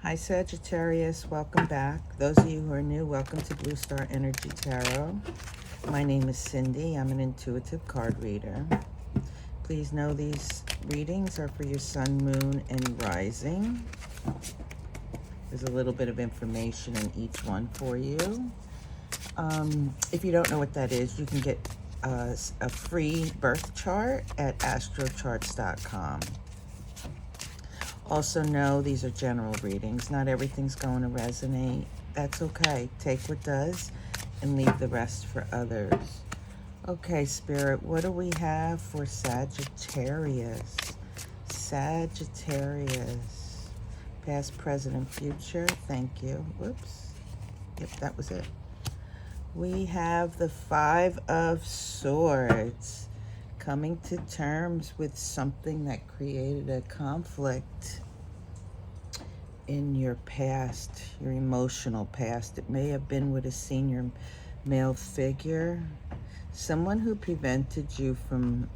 Hi Sagittarius, welcome back. Those of you who are new, welcome to Blue Star Energy Tarot. My name is Cindy. I'm an intuitive card reader. Please know these readings are for your sun, moon, and rising. There's a little bit of information in each one for you. If you don't know what that is, you can get a free birth chart at astrocharts.com. Also know these are general readings. Not everything's going to resonate. That's okay. Take what does and leave the rest for others. Okay, Spirit, what do we have for Sagittarius? Sagittarius. Past, present, and future. Thank you. Whoops. Yep, that was it. We have the Five of Swords. Coming to terms with something that created a conflict in your past, your emotional past. It may have been with a senior male figure, someone who prevented you from,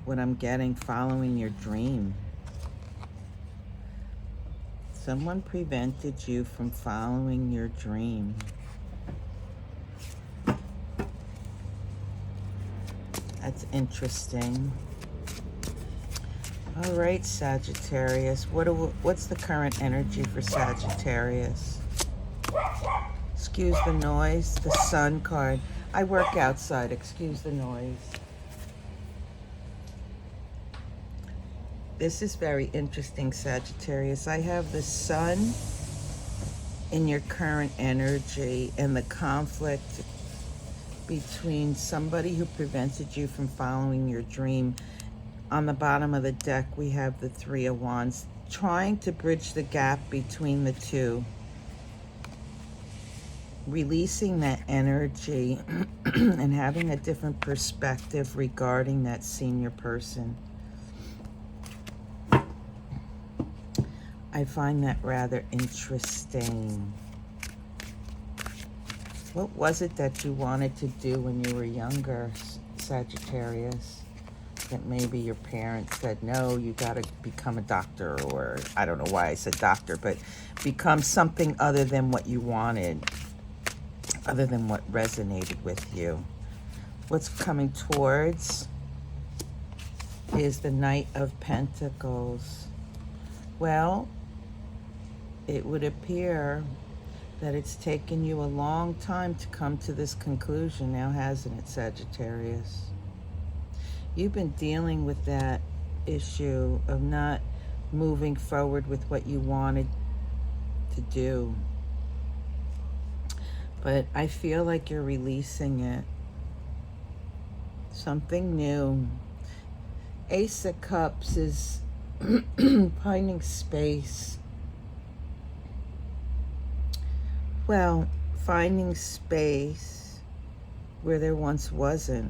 what I'm getting, following your dream. Someone prevented you from following your dream. That's interesting. All right, Sagittarius. What's the current energy for Sagittarius? Excuse the noise. The Sun card. I work outside. Excuse the noise. This is very interesting, Sagittarius. I have the Sun in your current energy and the conflict between somebody who prevented you from following your dream. On the bottom of the deck, we have the Three of Wands, trying to bridge the gap between the two, releasing that energy and having a different perspective regarding that senior person. I find that rather interesting. What was it that you wanted to do when you were younger, Sagittarius? That maybe your parents said, no, you got to become a doctor, or I don't know why I said doctor, but become something other than what you wanted, other than what resonated with you. What's coming towards is the Knight of Pentacles. Well, it would appear that it's taken you a long time to come to this conclusion now, hasn't it, Sagittarius? You've been dealing with that issue of not moving forward with what you wanted to do. But I feel like you're releasing it. Something new. Ace of Cups is finding space. Well, finding space where there once wasn't.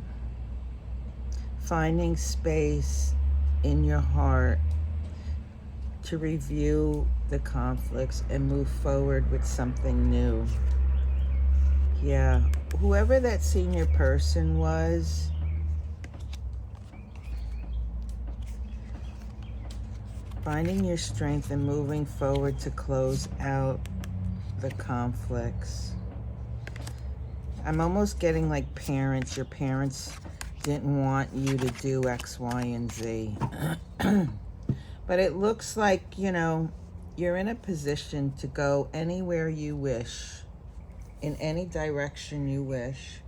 Finding space in your heart to review the conflicts and move forward with something new. Yeah, whoever that senior person was, finding your strength and moving forward to close out the conflicts. I'm almost getting like parents. Your parents didn't want you to do X, Y, and Z. But it looks like, you know, you're in a position to go anywhere you wish, in any direction you wish.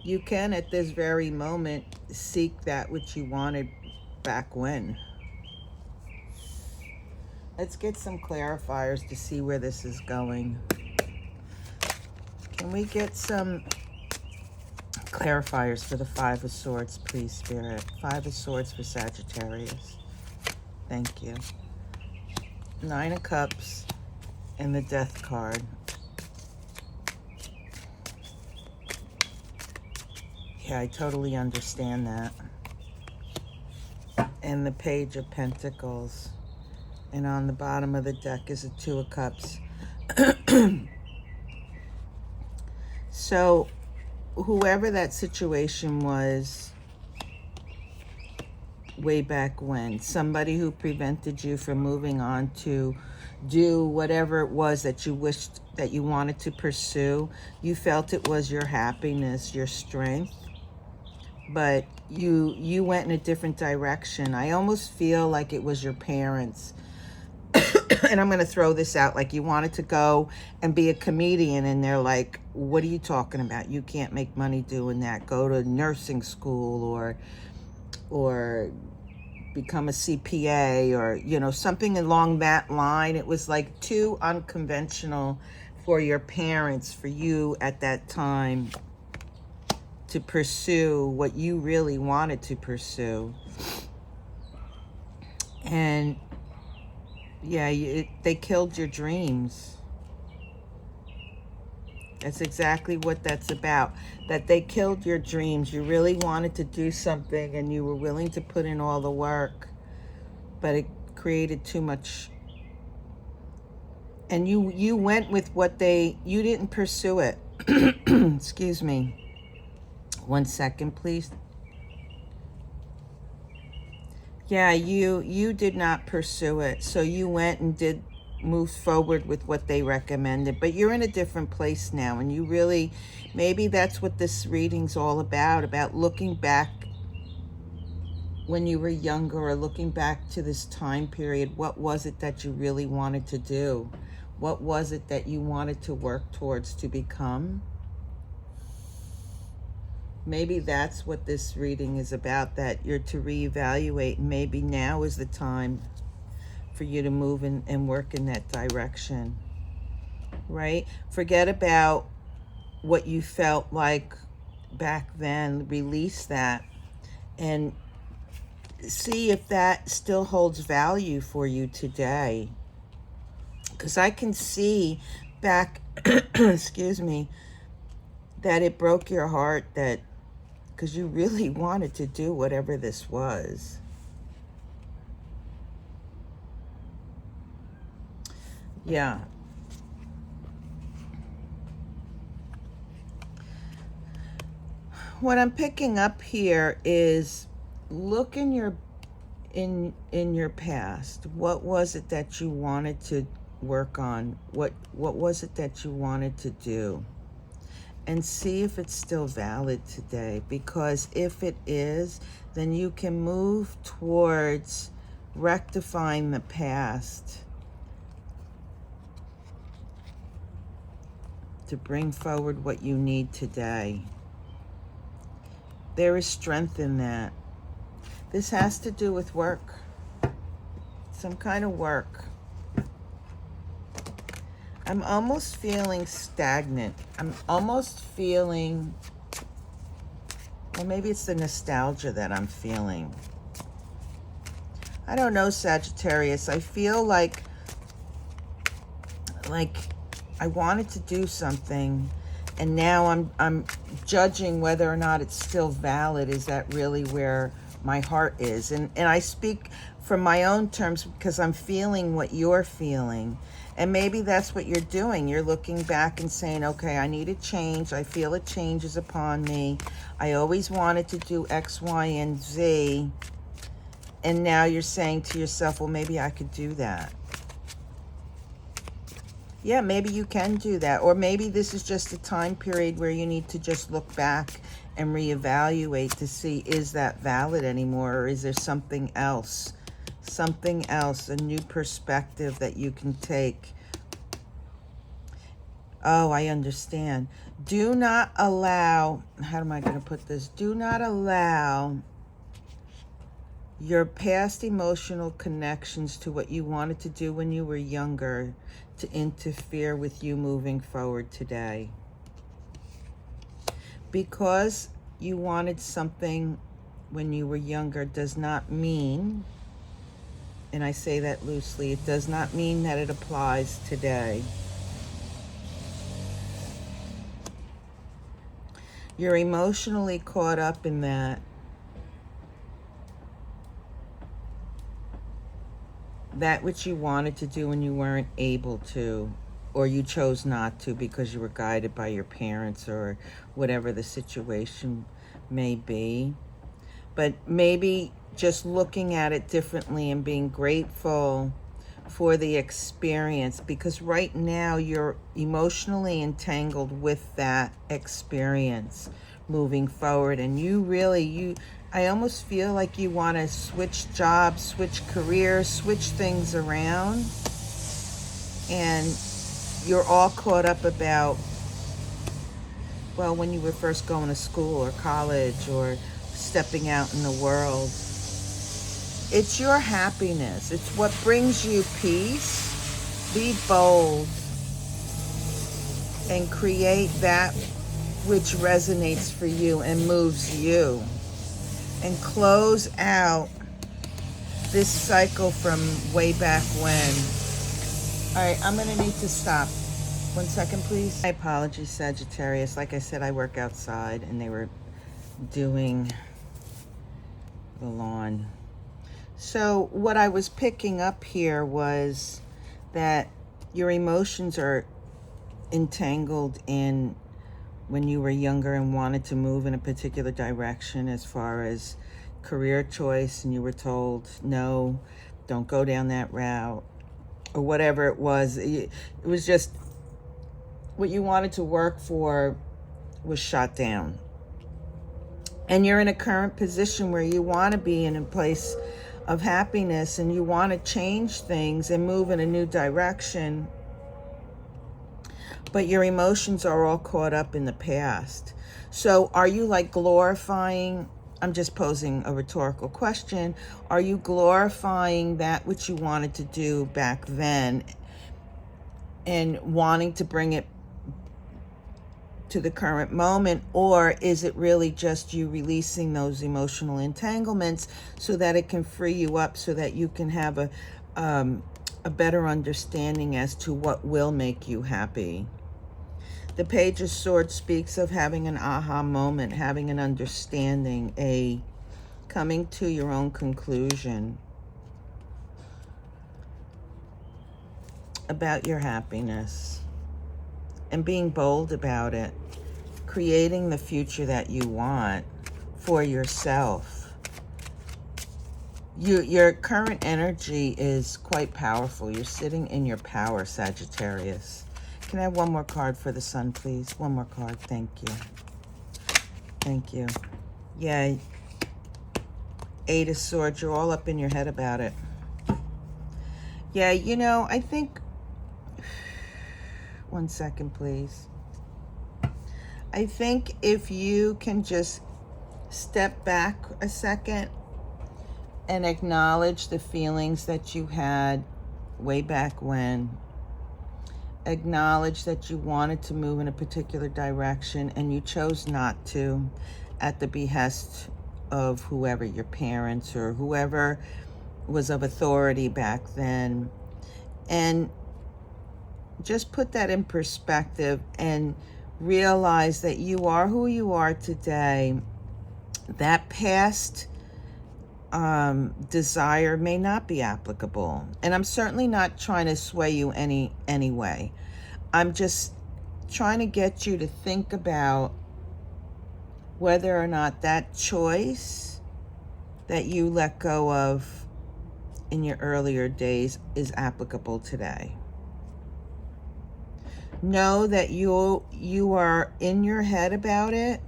You can, at this very moment, seek that which you wanted back when. Let's get some clarifiers to see where this is going. Can we get some clarifiers for the Five of Swords, please, Spirit? Five of Swords for Sagittarius. Thank you. Nine of Cups and the Death card. Yeah, I totally understand that. And the Page of Pentacles. And on the bottom of the deck is a Two of Cups. So, whoever that situation was, way back when. Somebody who prevented you from moving on to do whatever it was that you wished that you wanted to pursue. You felt it was your happiness, your strength, but you went in a different direction. I almost feel like it was your parents. And I'm going to throw this out, like you wanted to go and be a comedian, and they're like, what are you talking about? You can't make money doing that. Go to nursing school or become a CPA, or, you know, something along that line. It was like too unconventional for your parents, for you at that time, to pursue what you really wanted to pursue. And yeah, they killed your dreams. That's exactly what that's about. That they killed your dreams. You really wanted to do something and you were willing to put in all the work, but it created too much. And you went with what you didn't pursue it. Excuse me. 1 second, please. Yeah, you did not pursue it. So you went and moved forward with what they recommended. But you're in a different place now, and you really, maybe that's what this reading's all about looking back when you were younger, or looking back to this time period. What was it that you really wanted to do? What was it that you wanted to work towards to become? Maybe that's what this reading is about, that you're to reevaluate. Maybe now is the time for you to move and work in that direction, right? Forget about what you felt like back then. Release that and see if that still holds value for you today. Because I can see back, excuse me, that it broke your heart, that because you really wanted to do whatever this was. Yeah. What I'm picking up here is, look in your past. What was it that you wanted to work on? What was it that you wanted to do? And see if it's still valid today. Because if it is, then you can move towards rectifying the past to bring forward what you need today. There is strength in that. This has to do with work. Some kind of work. I'm almost feeling stagnant. I'm almost feeling, well, maybe it's the nostalgia that I'm feeling. I don't know, Sagittarius. I feel like I wanted to do something, and now I'm judging whether or not it's still valid. Is that really where my heart is? And I speak from my own terms because I'm feeling what you're feeling. And maybe that's what you're doing. You're looking back and saying, okay, I need a change. I feel a change is upon me. I always wanted to do X, Y, and Z. And now you're saying to yourself, well, maybe I could do that. Yeah, maybe you can do that. Or maybe this is just a time period where you need to just look back and reevaluate to see, is that valid anymore? Or is there something else? Something else, a new perspective that you can take. Oh, I understand. Do not allow, how am I going to put this? Do not allow your past emotional connections to what you wanted to do when you were younger to interfere with you moving forward today. Because you wanted something when you were younger does not mean, and I say that loosely, it does not mean that it applies today. You're emotionally caught up in that which you wanted to do and you weren't able to, or you chose not to because you were guided by your parents or whatever the situation may be. But maybe just looking at it differently and being grateful for the experience, because right now you're emotionally entangled with that experience moving forward. And I almost feel like you want to switch jobs, switch careers, switch things around. And you're all caught up about, well, when you were first going to school or college or stepping out in the world. It's your happiness. It's what brings you peace. Be bold and create that which resonates for you and moves you. And close out this cycle from way back when. All right, I'm gonna need to stop. 1 second, please. My apologies, Sagittarius. Like I said, I work outside and they were doing the lawn. So what I was picking up here was that your emotions are entangled in when you were younger and wanted to move in a particular direction as far as career choice, and you were told, no, don't go down that route, or whatever it was. It was just what you wanted to work for was shot down. And you're in a current position where you want to be in a place of happiness and you want to change things and move in a new direction, but your emotions are all caught up in the past. So are you like glorifying, I'm just posing a rhetorical question, are you glorifying that which you wanted to do back then and wanting to bring it to the current moment, or is it really just you releasing those emotional entanglements so that it can free you up, so that you can have a better understanding as to what will make you happy? The Page of Swords speaks of having an aha moment, having an understanding, a coming to your own conclusion about your happiness and being bold about it, creating the future that you want for yourself. Your current energy is quite powerful. You're sitting in your power, Sagittarius. Can I have one more card for the sun, please? One more card. Thank you. Thank you. Yeah. 8 of Swords. You're all up in your head about it. Yeah, you know, I think... 1 second, please. I think if you can just step back a second and acknowledge the feelings that you had way back when, acknowledge that you wanted to move in a particular direction and you chose not to at the behest of whoever, your parents or whoever was of authority back then, and just put that in perspective and realize that you are who you are today. That past desire may not be applicable. And I'm certainly not trying to sway you any way. I'm just trying to get you to think about whether or not that choice that you let go of in your earlier days is applicable today. Know that you are in your head about it,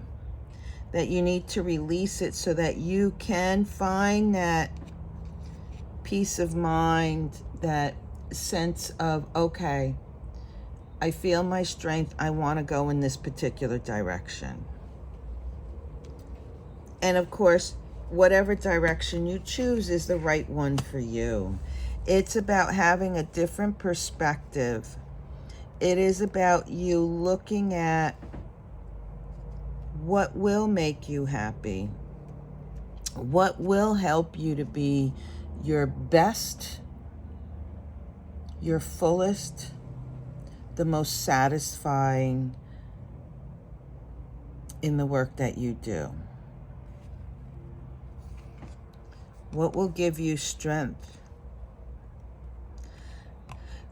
that you need to release it so that you can find that peace of mind, that sense of, okay, I feel my strength, I want to go in this particular direction. And of course, whatever direction you choose is the right one for you. It's about having a different perspective. It is about you looking at what will make you happy, what will help you to be your best, your fullest, the most satisfying in the work that you do. What will give you strength?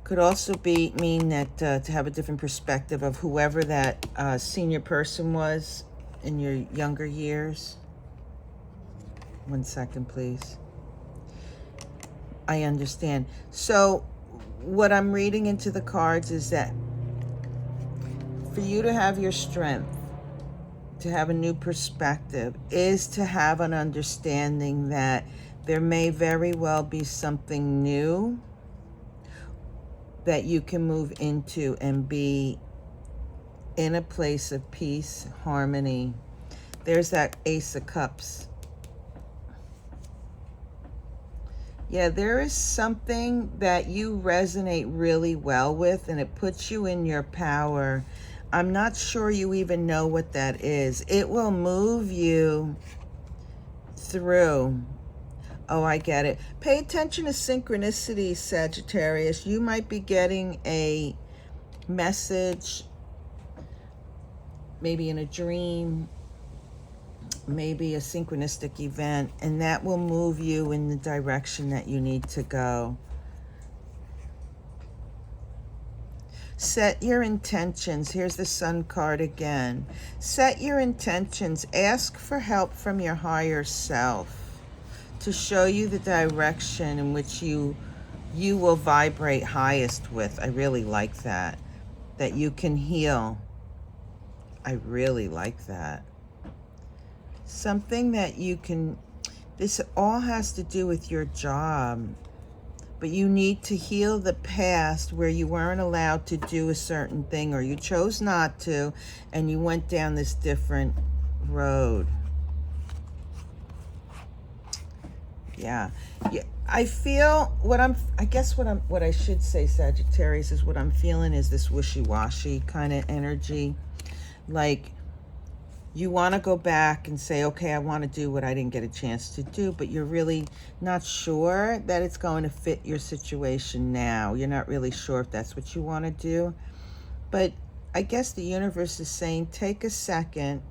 Could also mean that to have a different perspective of whoever that senior person was in your younger years. 1 second, please. I understand. So what I'm reading into the cards is that for you to have your strength, to have a new perspective, is to have an understanding that there may very well be something new that you can move into and be in a place of peace, harmony. There's that Ace of Cups. Yeah, there is something that you resonate really well with, and it puts you in your power. I'm not sure you even know what that is. It will move you through. Oh, I get it. Pay attention to synchronicities, Sagittarius. You might be getting a message, maybe in a dream, maybe a synchronistic event, and that will move you in the direction that you need to go. Set your intentions. Here's the Sun card again. Set your intentions. Ask for help from your higher self to show you the direction in which you will vibrate highest with. I really like that. That you can heal. I really like that. Something that you can, this all has to do with your job, but you need to heal the past where you weren't allowed to do a certain thing, or you chose not to, and you went down this different road. Yeah. I feel what I should say, Sagittarius, is what I'm feeling is this wishy-washy kind of energy. Like, you want to go back and say, okay, I want to do what I didn't get a chance to do, but you're really not sure that it's going to fit your situation now. You're not really sure if that's what you want to do. But I guess the universe is saying, take a second,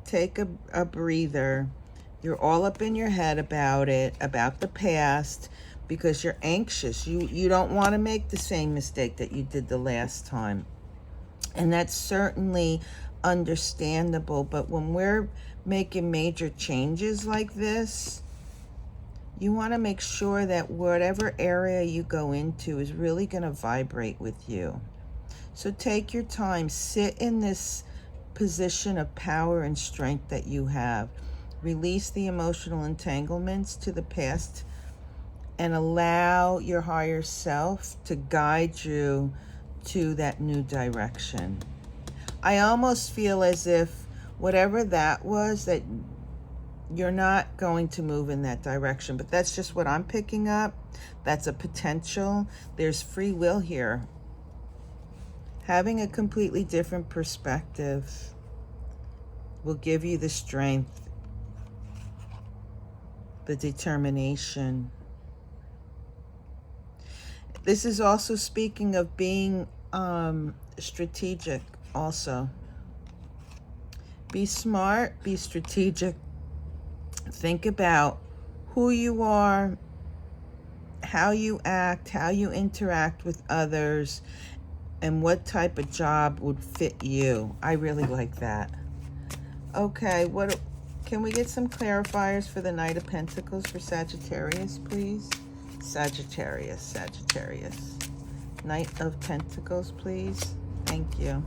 take a breather. You're all up in your head about it, about the past, because you're anxious. You don't want to make the same mistake that you did the last time. And that's certainly understandable, but when we're making major changes like this, you want to make sure that whatever area you go into is really going to vibrate with you. So take your time, sit in this position of power and strength that you have. Release the emotional entanglements to the past and allow your higher self to guide you to that new direction. I almost feel as if whatever that was, that you're not going to move in that direction, but that's just what I'm picking up. That's a potential. There's free will here. Having a completely different perspective will give you the strength, the determination. This is also speaking of being strategic also. Be smart, be strategic. Think about who you are, how you act, how you interact with others, and what type of job would fit you. I really like that. Okay, can we get some clarifiers for the Knight of Pentacles for Sagittarius, please? Sagittarius. Knight of Pentacles, please. Thank you.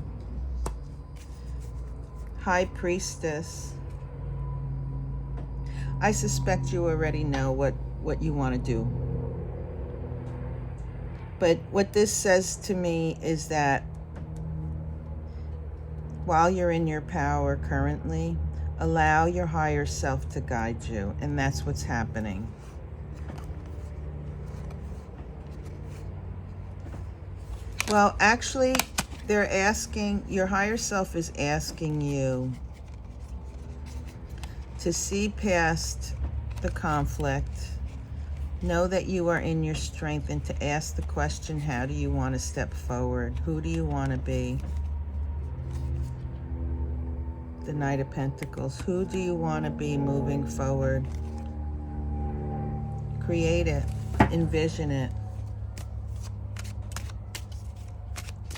High Priestess. I suspect you already know what you want to do. But what this says to me is that while you're in your power currently, allow your higher self to guide you, and that's what's happening. Well, actually, they're asking, your higher self is asking you to see past the conflict, know that you are in your strength, and to ask the question, how do you want to step forward? Who do you want to be? The Knight of Pentacles. Who do you want to be moving forward? Create it. Envision it.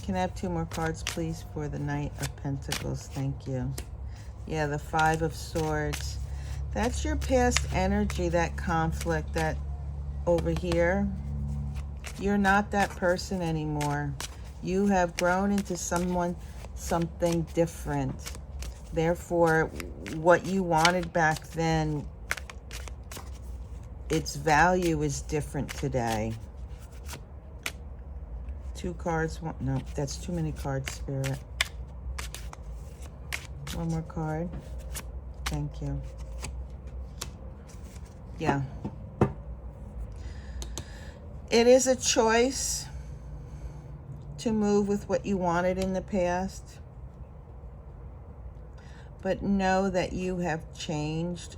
Can I have 2 more cards, please, for the Knight of Pentacles? Thank you. Yeah, the 5 of Swords. That's your past energy, that conflict, that over here. You're not that person anymore. You have grown into something different. Therefore, what you wanted back then, its value is different today. 2 cards. No, that's too many cards, Spirit. One more card. Thank you. Yeah. It is a choice to move with what you wanted in the past. But know that you have changed,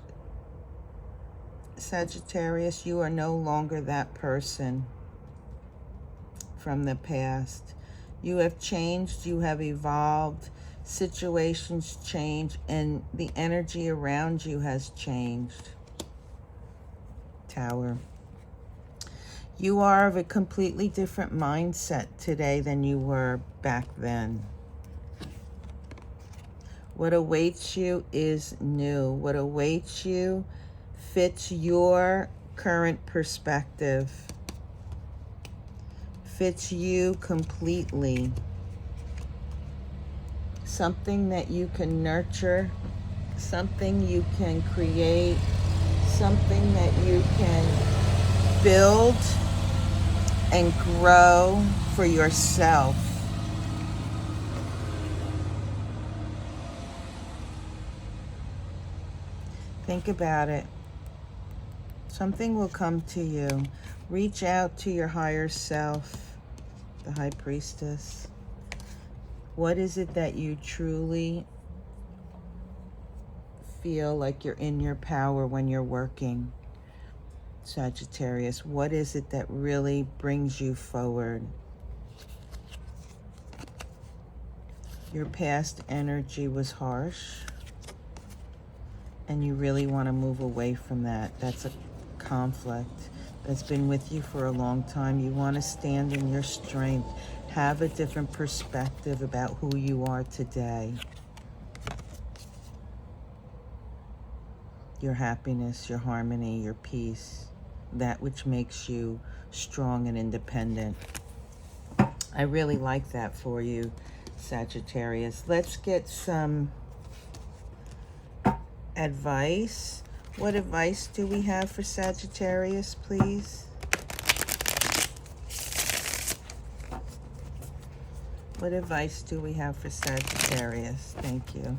Sagittarius. You are no longer that person from the past. You have changed, you have evolved, situations change, and the energy around you has changed. Tower. You are of a completely different mindset today than you were back then. What awaits you is new. What awaits you fits your current perspective. Fits you completely. Something that you can nurture, something you can create, something that you can build and grow for yourself. Think about it. Something will come to you. Reach out to your higher self, the High Priestess. What is it that you truly feel like you're in your power when you're working, Sagittarius? What is it that really brings you forward? Your past energy was harsh, and you really want to move away from that. That's a conflict that's been with you for a long time. You want to stand in your strength, have a different perspective about who you are today. Your happiness, your harmony, your peace, that which makes you strong and independent. I really like that for you, Sagittarius. Let's get some advice. What advice do we have for Sagittarius, please? What advice do we have for Sagittarius? Thank you.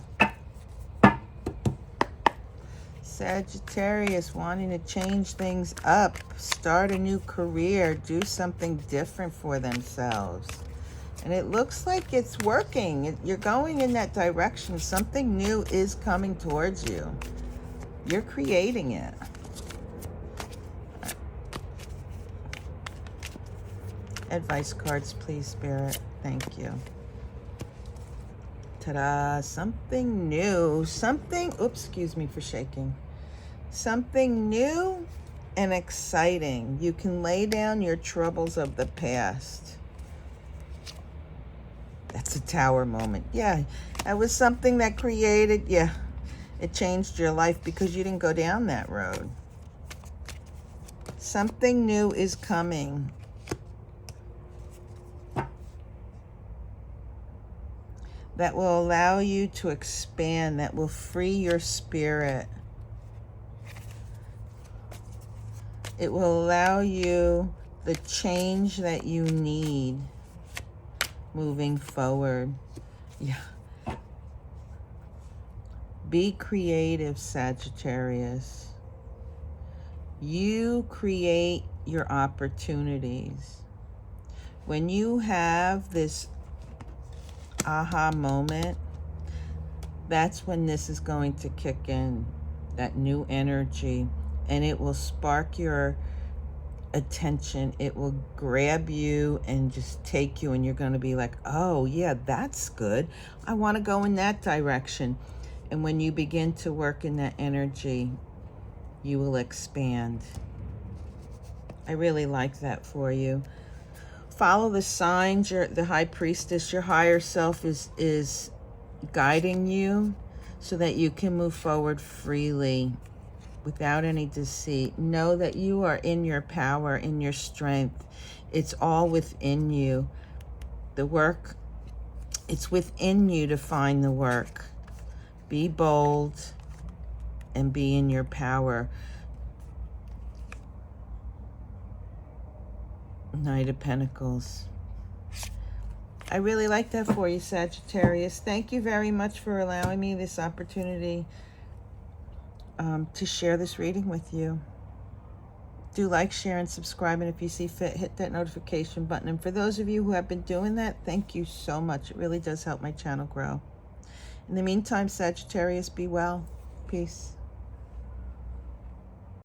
Sagittarius wanting to change things up, start a new career, do something different for themselves. And it looks like it's working. You're going in that direction. Something new is coming towards you. You're creating it. Advice cards, please, Spirit. Thank you. Ta-da. Something new. Something, oops, excuse me for shaking. Something new and exciting. You can lay down your troubles of the past. That's a Tower moment. Yeah, that was something that created, it changed your life because you didn't go down that road. Something new is coming. That will allow you to expand, that will free your spirit. It will allow you the change that you need moving forward. Yeah. Be creative, Sagittarius. You create your opportunities. When you have this aha moment, that's when this is going to kick in, that new energy, and it will spark your attention. It will grab you and just take you, and you're going to be like, oh yeah, that's good. I want to go in that direction. And when you begin to work in that energy, you will expand. I really like that for you. Follow the signs. The High Priestess, your higher self is guiding you so that you can move forward freely. without any deceit. Know that you are in your power, in your strength. It's all within you. The work, it's within you to find the work. Be bold and be in your power. Knight of Pentacles. I really like that for you, Sagittarius. Thank you very much for allowing me this opportunity to share this reading with you. Do like, share, and subscribe, and if you see fit, hit that notification button. And for those of you who have been doing that, thank you so much. It really does help my channel grow. In the meantime, Sagittarius, be well. Peace.